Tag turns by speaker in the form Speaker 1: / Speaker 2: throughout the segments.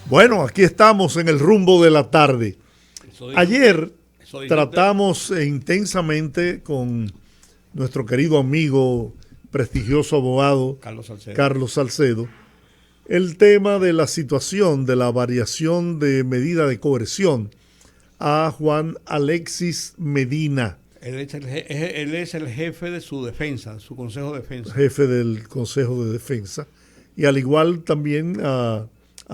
Speaker 1: Bueno, aquí estamos en el rumbo de la tarde. Ayer tratamos intensamente con nuestro querido amigo, prestigioso abogado Carlos Salcedo, el tema de la situación de la variación de medida de coerción a Juan Alexis Medina.
Speaker 2: Él es el jefe de su defensa, su consejo de defensa.
Speaker 1: Jefe del Consejo de Defensa. Y al igual también a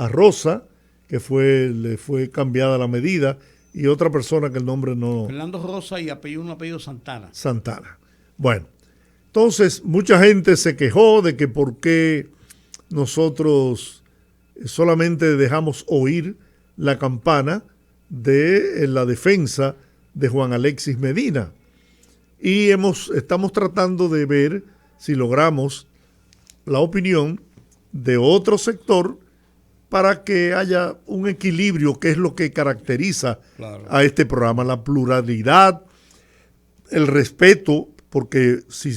Speaker 1: Rosa, que le fue cambiada la medida, y otra persona que el nombre no...
Speaker 2: Fernando Rosa y un apellido Santana.
Speaker 1: Santana. Bueno, entonces mucha gente se quejó de que por qué nosotros solamente dejamos oír la campana de la defensa de Juan Alexis Medina. Y estamos tratando de ver si logramos la opinión de otro sector para que haya un equilibrio, que es lo que caracteriza a este programa, la pluralidad, el respeto, porque si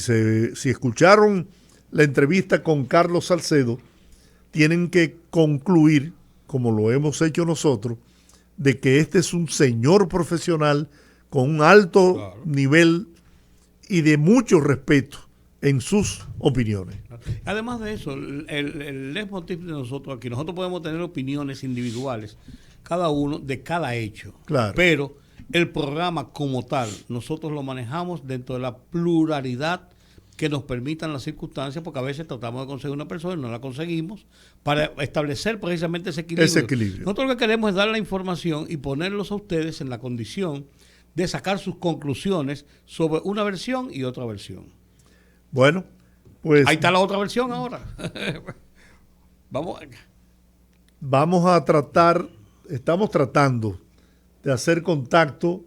Speaker 1: escucharon la entrevista con Carlos Salcedo, tienen que concluir, como lo hemos hecho nosotros, de que este es un señor profesional con un alto nivel y de mucho respeto en sus opiniones.
Speaker 2: Además de eso, el leitmotiv de nosotros aquí, nosotros podemos tener opiniones individuales, cada uno de cada hecho, pero el programa como tal, nosotros lo manejamos dentro de la pluralidad que nos permitan las circunstancias, porque a veces tratamos de conseguir una persona y no la conseguimos, para establecer precisamente ese equilibrio. Nosotros lo que queremos es dar la información y ponerlos a ustedes en la condición de sacar sus conclusiones sobre una versión y otra versión.
Speaker 1: Bueno, pues...
Speaker 2: ahí está la otra versión ahora.
Speaker 1: Vamos a tratar, estamos tratando de hacer contacto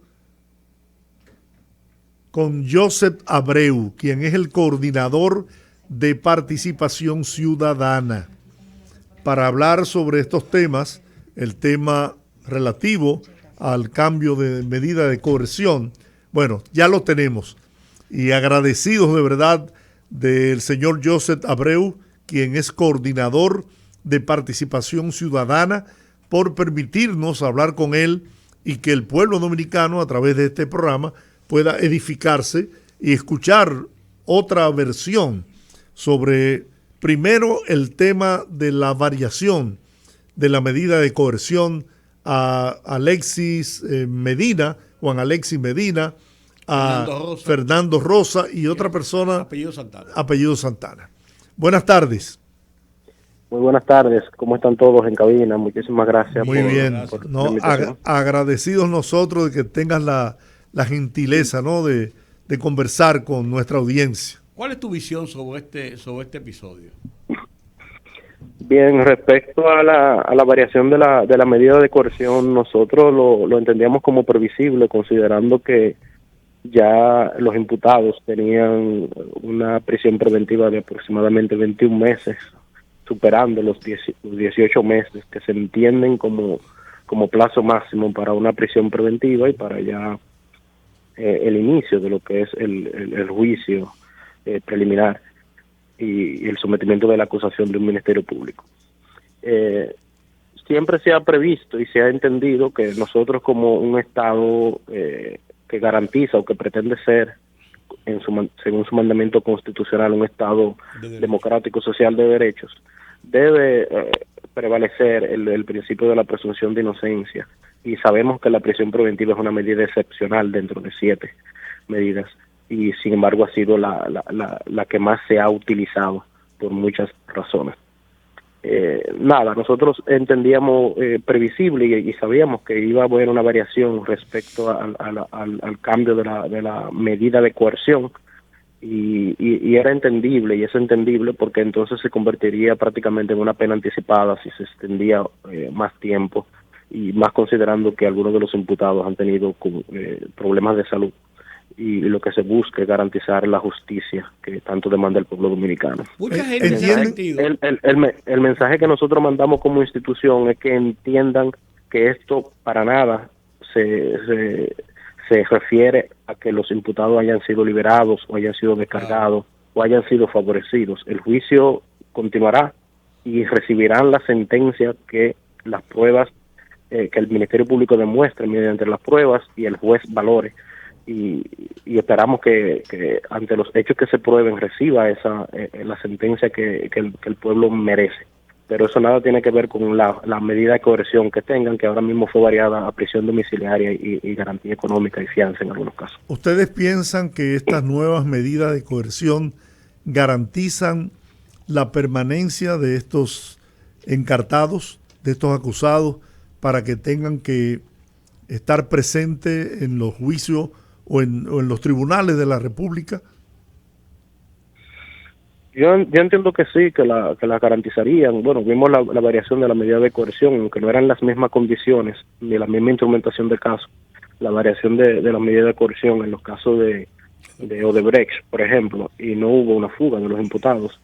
Speaker 1: con Joseph Abreu, quien es el coordinador de participación ciudadana, para hablar sobre estos temas, el tema relativo al cambio de medida de coerción. Bueno, ya lo tenemos. Y agradecidos de verdad del señor Joseph Abreu, quien es coordinador de participación ciudadana, por permitirnos hablar con él y que el pueblo dominicano, a través de este programa, pueda edificarse y escuchar otra versión sobre, primero, el tema de la variación de la medida de coerción a Alexis Medina, Juan Alexis Medina, a Fernando Rosa y otra persona, apellido Santana. Buenas tardes.
Speaker 3: Muy buenas tardes, ¿cómo están todos en cabina? Muchísimas gracias.
Speaker 1: Muy bien, agradecidos nosotros de que tengas la gentileza, ¿no?, de conversar con nuestra audiencia.
Speaker 2: ¿Cuál es tu visión sobre este episodio?
Speaker 3: Bien, respecto a la variación de la medida de coerción, nosotros lo entendíamos como previsible, considerando que ya los imputados tenían una prisión preventiva de aproximadamente 21 meses, superando los 18 meses que se entienden como plazo máximo para una prisión preventiva y para ya el inicio de lo que es el juicio preliminar y el sometimiento de la acusación de un ministerio público. Siempre se ha previsto y se ha entendido que nosotros, como un Estado que garantiza o que pretende ser, según su mandamiento constitucional, un Estado democrático, social de derechos, debe prevalecer el principio de la presunción de inocencia, y sabemos que la prisión preventiva es una medida excepcional dentro de 7 medidas, y sin embargo ha sido la que más se ha utilizado por muchas razones. Nosotros entendíamos previsible y sabíamos que iba a haber una variación respecto al cambio de la medida de coerción, y era entendible, y es entendible porque entonces se convertiría prácticamente en una pena anticipada si se extendía más tiempo, y más considerando que algunos de los imputados han tenido problemas de salud, y lo que se busca es garantizar la justicia que tanto demanda el pueblo dominicano.
Speaker 2: Mucha gente
Speaker 3: el mensaje que nosotros mandamos como institución es que entiendan que esto para nada se refiere a que los imputados hayan sido liberados o hayan sido descargados o hayan sido favorecidos. El juicio continuará y recibirán la sentencia que las pruebas, que el Ministerio Público demuestre mediante las pruebas y el juez valore. Y esperamos que ante los hechos que se prueben reciba la sentencia que el pueblo merece. Pero eso nada tiene que ver con la medida de coerción que tengan, que ahora mismo fue variada a prisión domiciliaria y garantía económica y fianza en algunos casos.
Speaker 1: ¿Ustedes piensan que estas nuevas medidas de coerción garantizan la permanencia de estos encartados, de estos acusados, para que tengan que estar presentes en los juicios o en los tribunales de la República?
Speaker 3: Yo entiendo que sí, que la garantizarían. Bueno, vimos la variación de la medida de coerción, aunque no eran las mismas condiciones ni la misma instrumentación de caso. La variación de la medida de coerción en los casos de Odebrecht, por ejemplo, y no hubo una fuga de los imputados.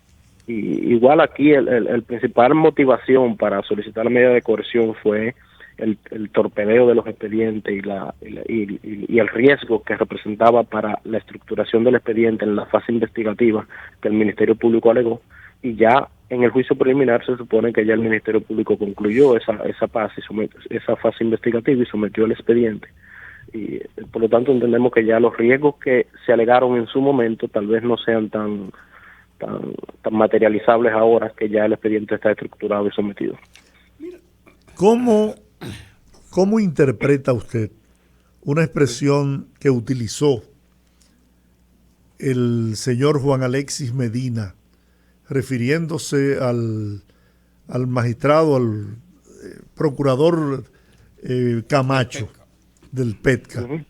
Speaker 3: Y igual aquí el principal motivación para solicitar la medida de coerción fue el torpedeo de los expedientes y el riesgo que representaba para la estructuración del expediente en la fase investigativa que el Ministerio Público alegó, y ya en el juicio preliminar se supone que ya el Ministerio Público concluyó esa fase investigativa y sometió el expediente. Y por lo tanto entendemos que ya los riesgos que se alegaron en su momento tal vez no sean tan materializables ahora que ya el expediente está estructurado y sometido.
Speaker 1: ¿Cómo interpreta usted una expresión que utilizó el señor Juan Alexis Medina, refiriéndose al magistrado, al procurador Camacho del PETCA? Uh-huh.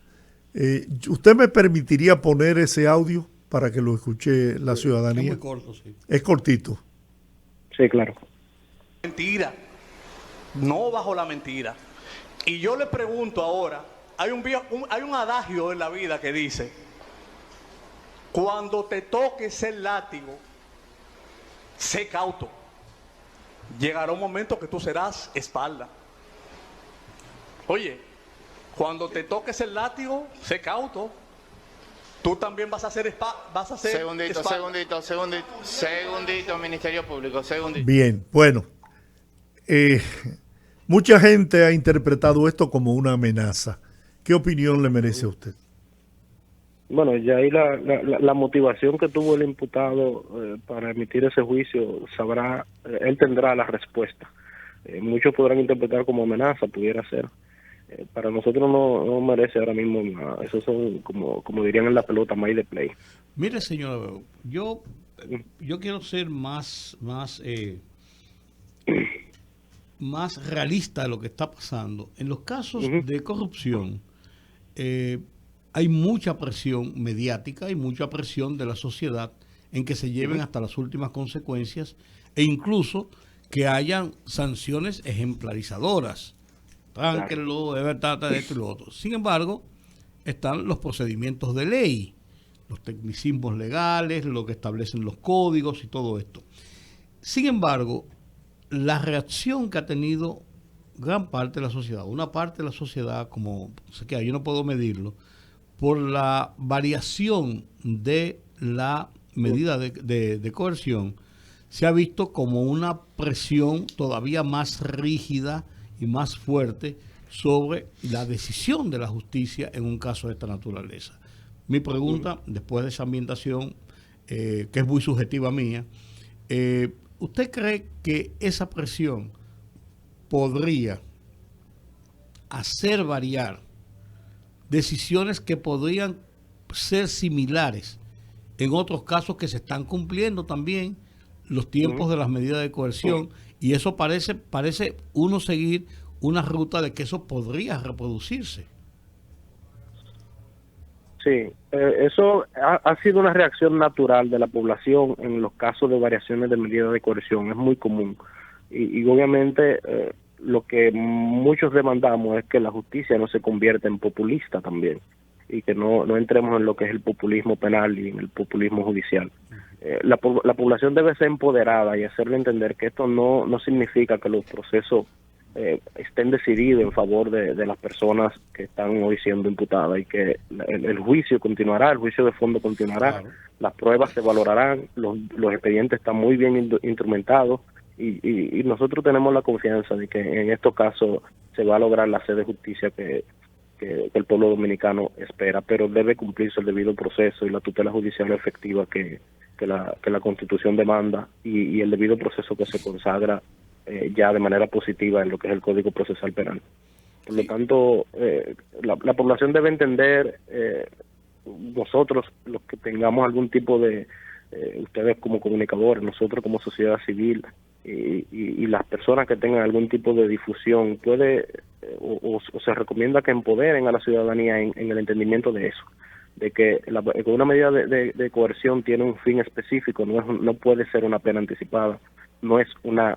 Speaker 1: ¿Usted me permitiría poner ese audio para que lo escuche la ciudadanía?
Speaker 2: Es muy corto, sí.
Speaker 1: Es cortito.
Speaker 3: Sí, claro.
Speaker 4: Mentira, no bajo la mentira. Y yo le pregunto ahora, hay un adagio en la vida que dice: cuando te toques el látigo, sé cauto. Llegará un momento que tú serás espalda. Oye, cuando te toques el látigo, sé cauto. Tú también vas a hacer segundito, Ministerio Público, segundito.
Speaker 1: Bien, bueno. Mucha gente ha interpretado esto como una amenaza. ¿Qué opinión le merece a usted?
Speaker 3: Bueno, ya ahí la motivación que tuvo el imputado para emitir ese juicio, él tendrá la respuesta. Muchos podrán interpretar como amenaza, pudiera ser. Para nosotros no merece ahora mismo nada. Esos son, como dirían en la pelota, my the play.
Speaker 2: Mire, señor, yo quiero ser más realista de lo que está pasando. En los casos de corrupción hay mucha presión mediática y mucha presión de la sociedad en que se lleven hasta las últimas consecuencias e incluso que hayan sanciones ejemplarizadoras. Tránquenlo, de verdad, de esto y lo otro. Sin embargo, están los procedimientos de ley, los tecnicismos legales, lo que establecen los códigos y todo esto. Sin embargo, la reacción que ha tenido gran parte de la sociedad, una parte de la sociedad, como sé que yo no puedo medirlo, por la variación de la medida de coerción, se ha visto como una presión todavía más rígida y más fuerte sobre la decisión de la justicia en un caso de esta naturaleza. Mi pregunta, después de esa ambientación, que es muy subjetiva mía, ¿usted cree que esa presión podría hacer variar decisiones que podrían ser similares en otros casos que se están cumpliendo también los tiempos de las medidas de coerción? Y eso parece uno seguir una ruta de que eso podría reproducirse.
Speaker 3: Sí, eso ha sido una reacción natural de la población en los casos de variaciones de medidas de coerción. Es muy común. Y obviamente lo que muchos demandamos es que la justicia no se convierta en populista también, y que no entremos en lo que es el populismo penal y en el populismo judicial. La población debe ser empoderada y hacerle entender que esto no significa que los procesos estén decididos en favor de las personas que están hoy siendo imputadas, y que el juicio continuará, el juicio de fondo continuará, claro. Las pruebas se valorarán, los expedientes están muy bien instrumentados y nosotros tenemos la confianza de que en estos casos se va a lograr la sed de justicia que el pueblo dominicano espera, pero debe cumplirse el debido proceso y la tutela judicial efectiva que la Constitución demanda y el debido proceso que se consagra ya de manera positiva en lo que es el Código Procesal Penal. Por lo tanto, la población debe entender, nosotros los que tengamos algún tipo de, ustedes como comunicadores, nosotros como sociedad civil y las personas que tengan algún tipo de difusión, o se recomienda que empoderen a la ciudadanía en el entendimiento de eso, de que una medida de coerción tiene un fin específico, no puede ser una pena anticipada, no es una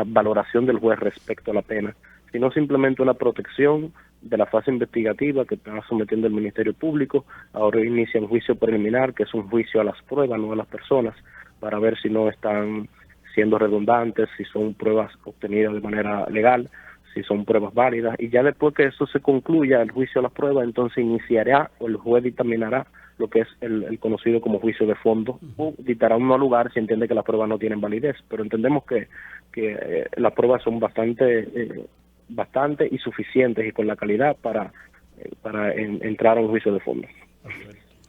Speaker 3: valoración del juez respecto a la pena, sino simplemente una protección de la fase investigativa que está sometiendo el Ministerio Público. Ahora inicia un juicio preliminar, que es un juicio a las pruebas, no a las personas, para ver si no están siendo redundantes, si son pruebas obtenidas de manera legal, si son pruebas válidas, y ya después que eso se concluya, el juicio a las pruebas, entonces iniciará o el juez dictaminará lo que es el conocido como juicio de fondo, o dictará un no lugar si entiende que las pruebas no tienen validez, pero entendemos que las pruebas son bastante y suficientes y con la calidad para entrar a un juicio de fondo.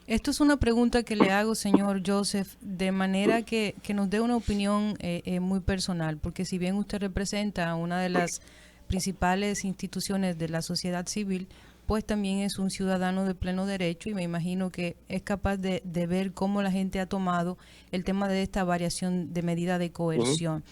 Speaker 5: Esto es una pregunta que le hago, señor Joseph, de manera que nos dé una opinión muy personal, porque si bien usted representa una de las principales instituciones de la sociedad civil, pues también es un ciudadano de pleno derecho y me imagino que es capaz de ver cómo la gente ha tomado el tema de esta variación de medida de coerción.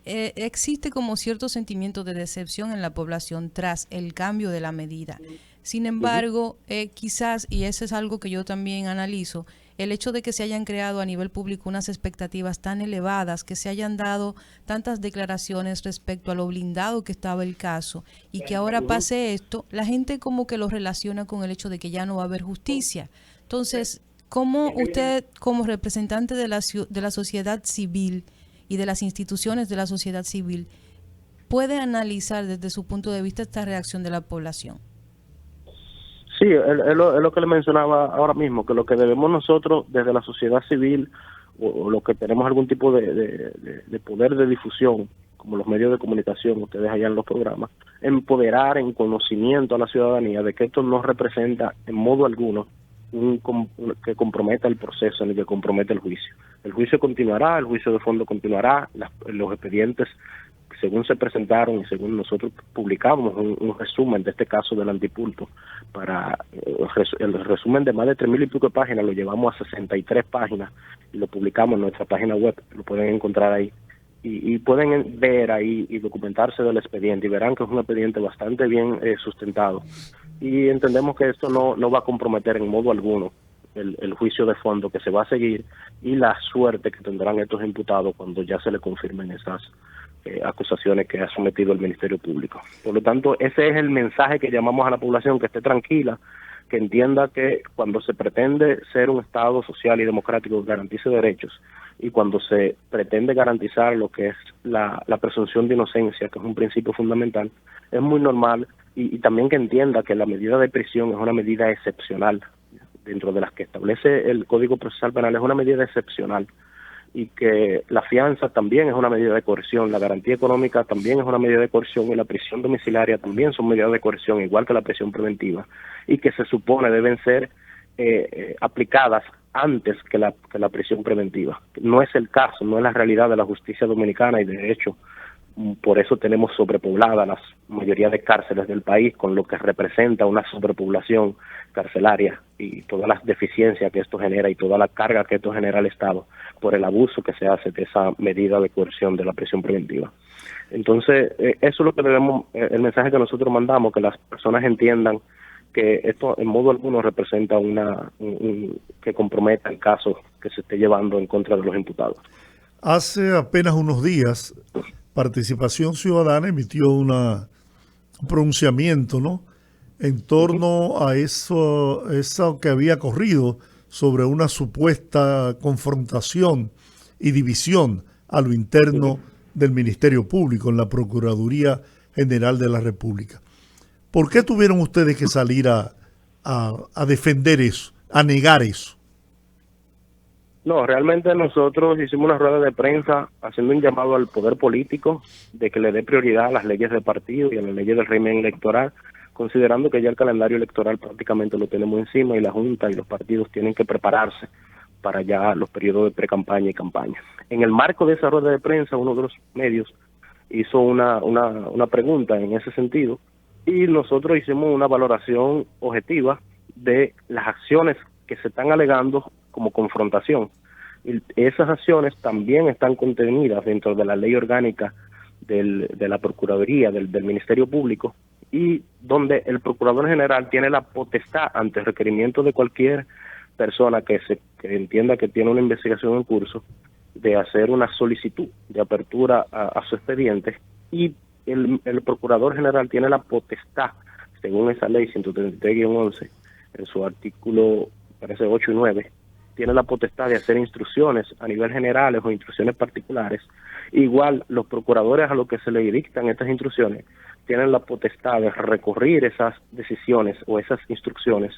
Speaker 5: Existe como cierto sentimiento de decepción en la población tras el cambio de la medida. Sin embargo, quizás, y eso es algo que yo también analizo, el hecho de que se hayan creado a nivel público unas expectativas tan elevadas, que se hayan dado tantas declaraciones respecto a lo blindado que estaba el caso y que ahora pase esto, la gente como que lo relaciona con el hecho de que ya no va a haber justicia. Entonces, ¿cómo usted como representante de la sociedad civil y de las instituciones de la sociedad civil puede analizar desde su punto de vista esta reacción de la población?
Speaker 3: Sí, es lo que le mencionaba ahora mismo, que lo que debemos nosotros desde la sociedad civil o los que tenemos algún tipo de poder de difusión, como los medios de comunicación, ustedes allá en los programas, empoderar en conocimiento a la ciudadanía de que esto no representa en modo alguno que comprometa el proceso ni que comprometa el juicio. El juicio continuará, el juicio de fondo continuará, los expedientes según se presentaron y según nosotros publicamos un resumen de este caso del antipulpo, para el resumen de más de 3,000 y pico de páginas lo llevamos a 63 páginas y lo publicamos en nuestra página web, lo pueden encontrar ahí y pueden ver ahí y documentarse del expediente y verán que es un expediente bastante bien sustentado y entendemos que esto no va a comprometer en modo alguno el juicio de fondo que se va a seguir y la suerte que tendrán estos imputados cuando ya se le confirmen esas acusaciones que ha sometido el Ministerio Público. Por lo tanto, ese es el mensaje que llamamos a la población, que esté tranquila, que entienda que cuando se pretende ser un Estado social y democrático que garantice derechos y cuando se pretende garantizar lo que es la presunción de inocencia, que es un principio fundamental, es muy normal y también que entienda que la medida de prisión es una medida excepcional dentro de las que establece el Código Procesal Penal, es una medida excepcional y que la fianza también es una medida de coerción, la garantía económica también es una medida de coerción y la prisión domiciliaria también son medidas de coerción, igual que la prisión preventiva, y que se supone deben ser aplicadas antes que la prisión preventiva. No es el caso, no es la realidad de la justicia dominicana y de hecho por eso tenemos sobrepoblada la mayoría de cárceles del país, con lo que representa una sobrepoblación carcelaria y todas las deficiencias que esto genera y toda la carga que esto genera al Estado por el abuso que se hace de esa medida de coerción de la prisión preventiva. Entonces, eso es lo que debemos, el mensaje que nosotros mandamos, que las personas entiendan que esto en modo alguno representa que comprometa el caso que se esté llevando en contra de los imputados.
Speaker 1: Hace apenas unos días, Participación Ciudadana emitió un pronunciamiento, ¿no?, en torno a eso que había corrido sobre una supuesta confrontación y división a lo interno del Ministerio Público en la Procuraduría General de la República. ¿Por qué tuvieron ustedes que salir a defender eso, a negar eso?
Speaker 3: No, realmente nosotros hicimos una rueda de prensa haciendo un llamado al poder político de que le dé prioridad a las leyes de partido y a las leyes del régimen electoral, considerando que ya el calendario electoral prácticamente lo tenemos encima y la Junta y los partidos tienen que prepararse para ya los periodos de pre-campaña y campaña. En el marco de esa rueda de prensa, uno de los medios hizo una pregunta en ese sentido y nosotros hicimos una valoración objetiva de las acciones que se están alegando como confrontación. Y esas acciones también están contenidas dentro de la ley orgánica de la Procuraduría, del Ministerio Público, y donde el Procurador General tiene la potestad ante el requerimiento de cualquier persona que entienda que tiene una investigación en curso, de hacer una solicitud de apertura a su expediente, y el Procurador General tiene la potestad, según esa ley 133-11, en su artículo, parece 8 y 9, tiene la potestad de hacer instrucciones a nivel generales o instrucciones particulares. Igual, los procuradores a los que se le dictan estas instrucciones tienen la potestad de recurrir esas decisiones o esas instrucciones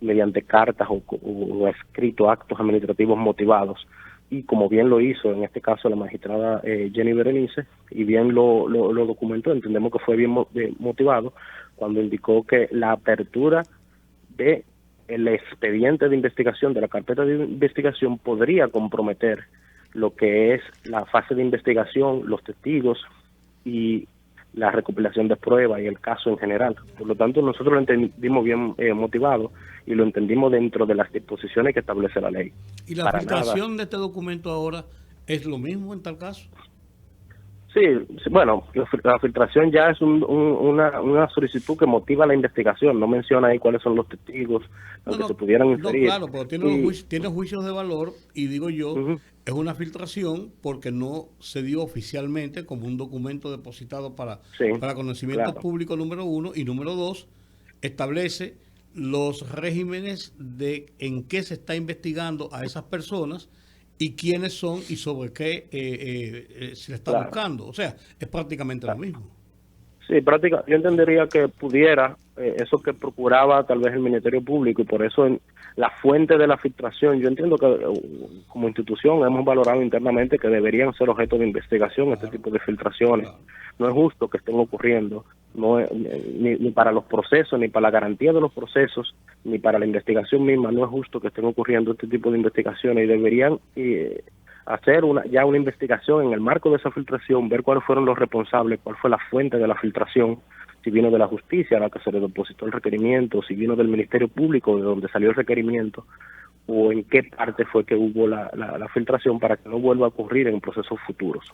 Speaker 3: mediante cartas o escrito actos administrativos motivados. Y como bien lo hizo en este caso la magistrada Jenny Berenice, y bien lo documentó, entendemos que fue bien motivado, cuando indicó que la apertura de el expediente de investigación, de la carpeta de investigación, podría comprometer lo que es la fase de investigación, los testigos y la recopilación de pruebas y el caso en general. Por lo tanto, nosotros lo entendimos bien motivado y lo entendimos dentro de las disposiciones que establece la ley.
Speaker 2: ¿Y la filtración de este documento ahora es lo mismo en tal caso?
Speaker 3: Sí, bueno, la filtración ya es una solicitud que motiva la investigación, no menciona ahí cuáles son los testigos que se pudieran inferir.
Speaker 2: No, claro, pero tiene juicios de valor y digo yo, es una filtración porque no se dio oficialmente como un documento depositado para conocimiento público, número 1, y número 2, establece los regímenes de en qué se está investigando a esas personas y quiénes son y sobre qué se le está buscando. O sea, es prácticamente lo mismo.
Speaker 3: Sí, yo entendería que pudiera, eso que procuraba tal vez el Ministerio Público, y por eso en la fuente de la filtración, yo entiendo que como institución hemos valorado internamente que deberían ser objeto de investigación este tipo de filtraciones. No es justo que estén ocurriendo, ni para los procesos, ni para la garantía de los procesos, ni para la investigación misma, no es justo que estén ocurriendo este tipo de investigaciones, y deberían hacer una investigación en el marco de esa filtración, ver cuáles fueron los responsables, cuál fue la fuente de la filtración, si vino de la justicia a la que se le depositó el requerimiento, si vino del Ministerio Público de donde salió el requerimiento, o en qué parte fue que hubo la filtración, para que no vuelva a ocurrir en procesos futuros.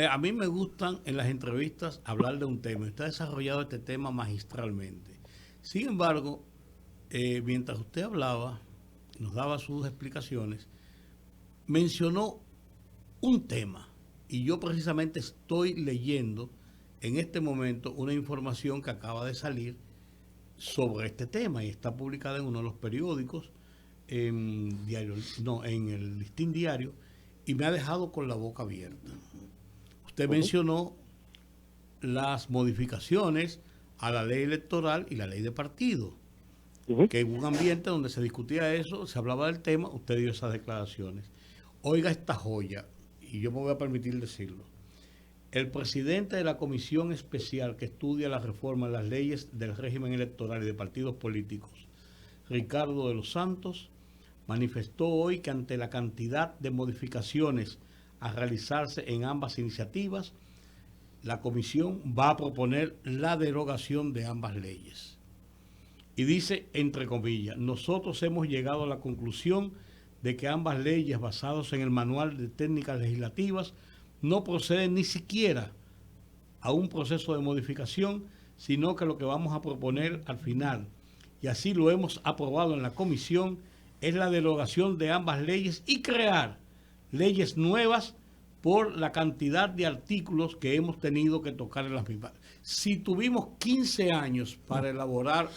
Speaker 2: A mí me gustan en las entrevistas hablar de un tema. Usted ha desarrollado este tema magistralmente. Sin embargo, mientras usted hablaba, nos daba sus explicaciones, mencionó un tema, y yo precisamente estoy leyendo en este momento una información que acaba de salir sobre este tema y está publicada en uno de los periódicos, en el Listín Diario, y me ha dejado con la boca abierta. Usted mencionó las modificaciones a la ley electoral y la ley de partido, que en un ambiente donde se discutía eso, se hablaba del tema, usted dio esas declaraciones. Oiga esta joya, y yo me voy a permitir decirlo. El presidente de la Comisión Especial que estudia la reforma de las leyes del régimen electoral y de partidos políticos, Ricardo de los Santos, manifestó hoy que ante la cantidad de modificaciones a realizarse en ambas iniciativas, la comisión va a proponer la derogación de ambas leyes. Y dice, entre comillas, nosotros hemos llegado a la conclusión de que ambas leyes basadas en el Manual de Técnicas Legislativas no proceden ni siquiera a un proceso de modificación, sino que lo que vamos a proponer al final, y así lo hemos aprobado en la comisión, es la derogación de ambas leyes y crear leyes nuevas por la cantidad de artículos que hemos tenido que tocar en las mismas. Si tuvimos 15 años para elaborar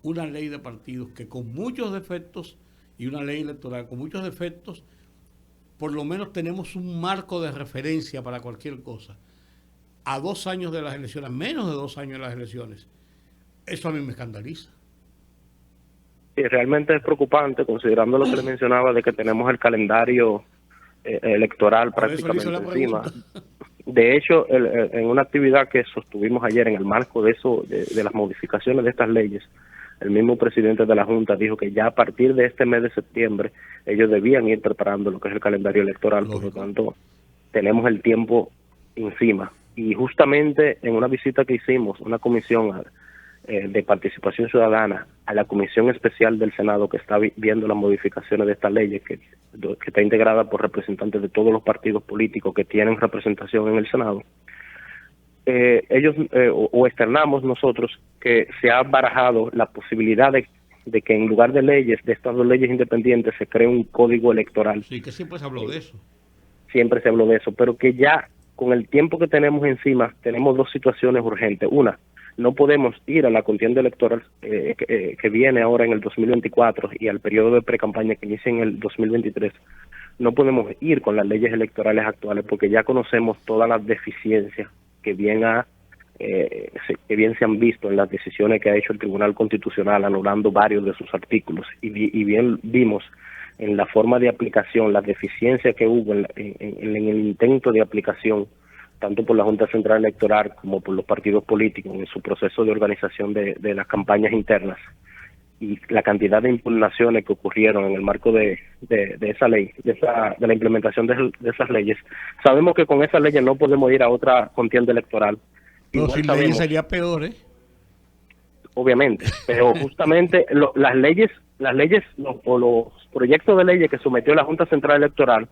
Speaker 2: una ley de partidos que con muchos defectos y una ley electoral con muchos defectos, por lo menos tenemos un marco de referencia para cualquier cosa. A 2 años de las elecciones, menos de 2 años de las elecciones, eso a mí me escandaliza.
Speaker 3: Sí, realmente es preocupante, considerando lo que le mencionaba de que tenemos el calendario electoral prácticamente encima. De hecho, en una actividad que sostuvimos ayer en el marco de eso, de las modificaciones de estas leyes, el mismo presidente de la Junta dijo que ya a partir de este mes de septiembre ellos debían ir preparando lo que es el calendario electoral. Lógico. Por lo tanto, tenemos el tiempo encima. Y justamente en una visita que hicimos, una comisión de participación ciudadana a la Comisión Especial del Senado que está viendo las modificaciones de estas leyes, que está integrada por representantes de todos los partidos políticos que tienen representación en el Senado, ellos o externamos nosotros que se ha barajado la posibilidad de que en lugar de leyes, de estas dos leyes independientes, se cree un código electoral.
Speaker 2: Sí, que siempre se habló de eso.
Speaker 3: Siempre se habló de eso, pero que ya con el tiempo que tenemos encima, tenemos dos situaciones urgentes. Una, no podemos ir a la contienda electoral que viene ahora en el 2024 y al periodo de precampaña que inicia en el 2023. No podemos ir con las leyes electorales actuales porque ya conocemos todas las deficiencias que bien se han visto en las decisiones que ha hecho el Tribunal Constitucional anulando varios de sus artículos y bien vimos en la forma de aplicación las deficiencias que hubo en el intento de aplicación tanto por la Junta Central Electoral como por los partidos políticos en su proceso de organización de las campañas internas y la cantidad de impugnaciones que ocurrieron en el marco de esa ley, de la implementación de esas leyes. Sabemos que con esas leyes no podemos ir a otra contienda electoral.
Speaker 2: Pero sin leyes sería peor, ¿eh?
Speaker 3: Obviamente, pero justamente las leyes o los proyectos de leyes que sometió la Junta Central Electoral,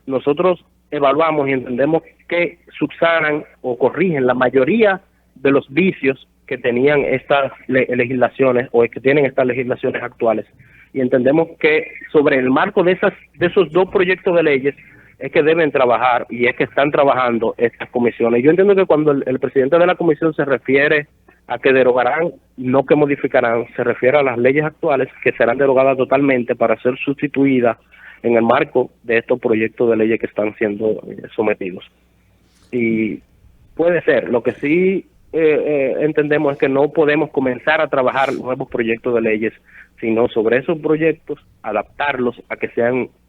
Speaker 3: nosotros evaluamos y entendemos que subsanan o corrigen la mayoría de los vicios que tenían estas legislaciones o que tienen estas legislaciones actuales, y entendemos que sobre el marco de esos dos proyectos de leyes es que deben trabajar y es que están trabajando estas comisiones. Yo entiendo que cuando el presidente de la comisión se refiere a que derogarán, no que modificarán, se refiere a las leyes actuales que serán derogadas totalmente para ser sustituidas en el marco de estos proyectos de leyes que están siendo sometidos. Y puede ser, lo que sí entendemos es que no podemos comenzar a trabajar nuevos proyectos de leyes, sino sobre esos proyectos adaptarlos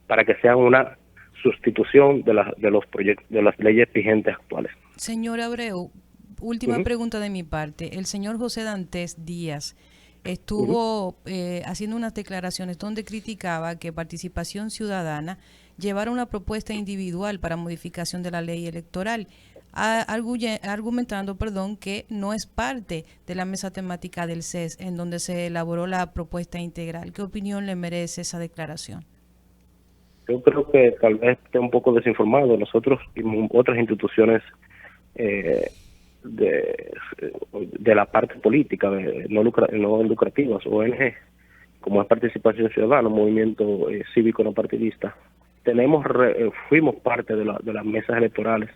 Speaker 3: para que sean una sustitución de las leyes vigentes actuales.
Speaker 5: Señor Abreu, última pregunta de mi parte. El señor José Dantes Díaz estuvo haciendo unas declaraciones donde criticaba que Participación Ciudadana llevara una propuesta individual para modificación de la ley electoral, argumentando que no es parte de la mesa temática del CES en donde se elaboró la propuesta integral. ¿Qué opinión le merece esa declaración?
Speaker 3: Yo creo que tal vez esté un poco desinformado. Nosotros y otras instituciones de la parte política, no lucrativas, ONG, como es Participación Ciudadana, movimiento cívico no partidista, fuimos parte de las mesas electorales,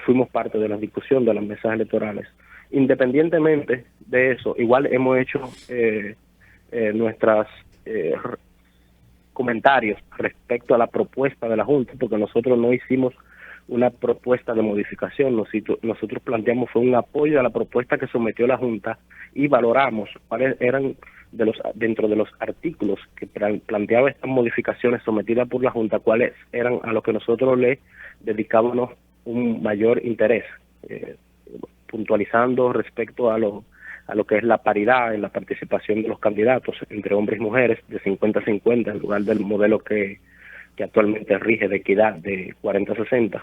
Speaker 3: fuimos parte de la discusión de las mesas electorales. Independientemente de eso, igual hemos hecho nuestras comentarios respecto a la propuesta de la Junta, porque nosotros no hicimos una propuesta de modificación, nosotros planteamos fue un apoyo a la propuesta que sometió la Junta y valoramos cuáles eran dentro de los artículos que planteaba estas modificaciones sometidas por la Junta, cuáles eran a los que nosotros le dedicábamos un mayor interés, puntualizando respecto a lo que es la paridad en la participación de los candidatos entre hombres y mujeres de 50-50 en lugar del modelo que actualmente rige de equidad de 40-60.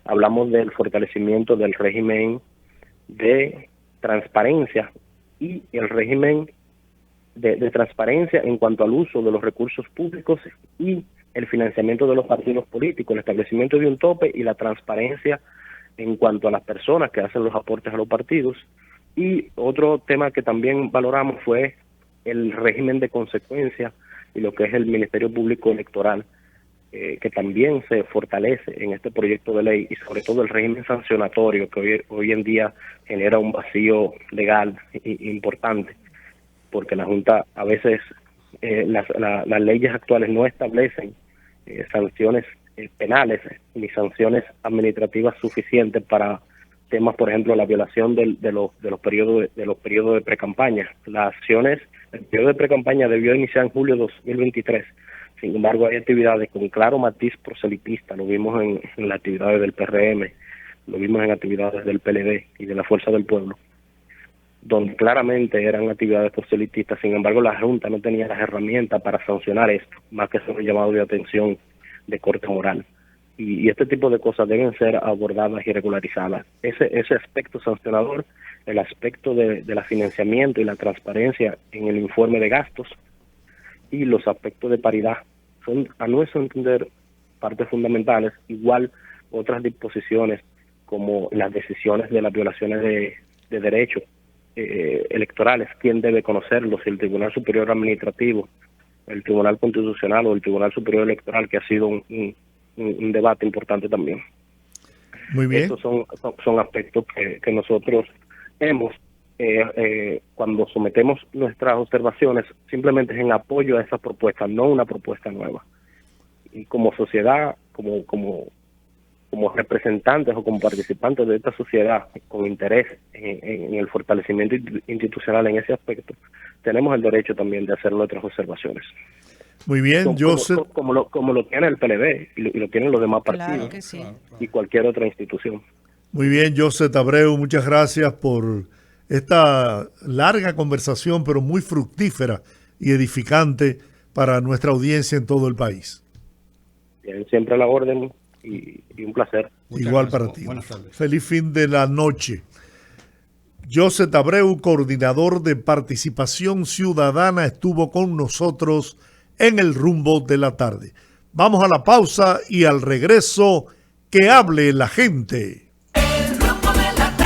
Speaker 3: Hablamos del fortalecimiento del régimen de transparencia y el régimen de transparencia en cuanto al uso de los recursos públicos y el financiamiento de los partidos políticos, el establecimiento de un tope y la transparencia en cuanto a las personas que hacen los aportes a los partidos. Y otro tema que también valoramos fue el régimen de consecuencia y lo que es el Ministerio Público Electoral, que también se fortalece en este proyecto de ley, y sobre todo el régimen sancionatorio que hoy en día genera un vacío legal importante, porque la Junta a veces, las leyes actuales no establecen sanciones penales ni sanciones administrativas suficientes para temas, por ejemplo, la violación de los periodos de precampaña. Las acciones El periodo de precampaña debió iniciar en julio de 2023. Sin embargo, hay actividades con claro matiz proselitista. Lo vimos en las actividades del PRM, lo vimos en actividades del PLD y de la Fuerza del Pueblo, donde claramente eran actividades proselitistas. Sin embargo, la Junta no tenía las herramientas para sancionar esto, más que ser un llamado de atención de corte moral. Y este tipo de cosas deben ser abordadas y regularizadas. Ese aspecto sancionador, el aspecto de la financiamiento y la transparencia en el informe de gastos y los aspectos de paridad son, a nuestro entender, partes fundamentales. Igual otras disposiciones como las decisiones de las violaciones de derechos electorales, quién debe conocerlos, si el Tribunal Superior Administrativo, el Tribunal Constitucional o el Tribunal Superior Electoral, que ha sido un debate importante también.
Speaker 1: Muy bien.
Speaker 3: Estos son aspectos que nosotros hemos, cuando sometemos nuestras observaciones, simplemente es en apoyo a esas propuestas, no una propuesta nueva. Y como sociedad, como representantes o como participantes de esta sociedad con interés en el fortalecimiento institucional en ese aspecto, tenemos el derecho también de hacer nuestras observaciones.
Speaker 1: Muy bien, Joseph.
Speaker 3: Como lo tiene el PLD y lo tienen los demás partidos,
Speaker 5: claro que sí,
Speaker 3: y cualquier otra institución.
Speaker 1: Muy bien, Joseph Abreu, muchas gracias por esta larga conversación, pero muy fructífera y edificante para nuestra audiencia en todo el país.
Speaker 3: Bien, siempre a la orden y un placer.
Speaker 1: Igual para ti. Feliz fin de la noche. Joseph Abreu, coordinador de Participación Ciudadana, estuvo con nosotros en el rumbo de la tarde. Vamos a la pausa y al regreso, que hable la gente.